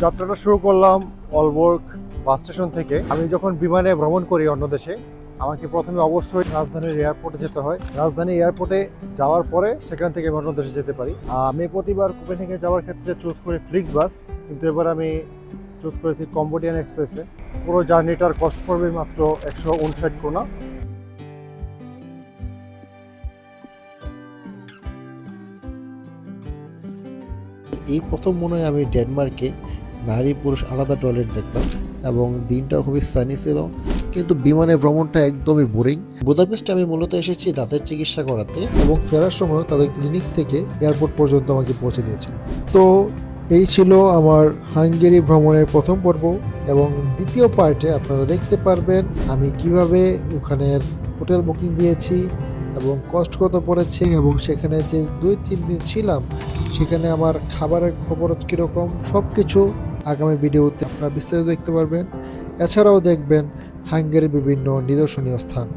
যাত্রাটা শুরু করলাম অলবর্গ বাস স্টেশন থেকে। আমি যখন বিমানে ভ্রমণ করি অন্য দেশে, আমাকে প্রথমে অবশ্যই রাজধানীর এয়ারপোর্টে যেতে হয়। রাজধানী এয়ারপোর্টে যাওয়ার পরে সেখান থেকে অন্য দেশে যেতে পারি। আমি প্রতিবার কোপেনহেগেন যাওয়ার ক্ষেত্রে চুজ করি ফ্লিক্স বাস, কিন্তু এবার আমি চুজ করেছি কম্বোডিয়ান এক্সপ্রেসে। পুরো জার্নিটার কস্ট পড়বে মাত্র 159 ক্রোনা। এই প্রথম মনে হয় আমি ডেনমার্কে নারী পুরুষ আলাদা টয়লেট দেখলাম, এবং দিনটা খুবই সানি ছিল, কিন্তু বিমানে ভ্রমণটা একদমই বোরিং। বুদাপেস্টে আমি মূলত এসেছি দাঁতের চিকিৎসা করাতে, এবং ফেরার সময় তাদের ক্লিনিক থেকে এয়ারপোর্ট পর্যন্ত আমাকে পৌঁছে দিয়েছিল। তো এই ছিল আমার হাঙ্গেরি ভ্রমণের প্রথম পর্ব, এবং দ্বিতীয় পার্টে আপনারা দেখতে পারবেন আমি কিভাবে ওখানের হোটেল বুকিং দিয়েছি এবং কষ্ট কত পড়েছে, এবং সেখানে যে 2-3 দিন ছিলাম সেখানে আমার খাবারের খবর কীরকম, সব কিছু আগামী ভিডিওতে আপনারা বিস্তারিত দেখতে পারবেন। এছাড়াও দেখবেন হাঙ্গেরির বিভিন্ন নিদর্শনীয় স্থান।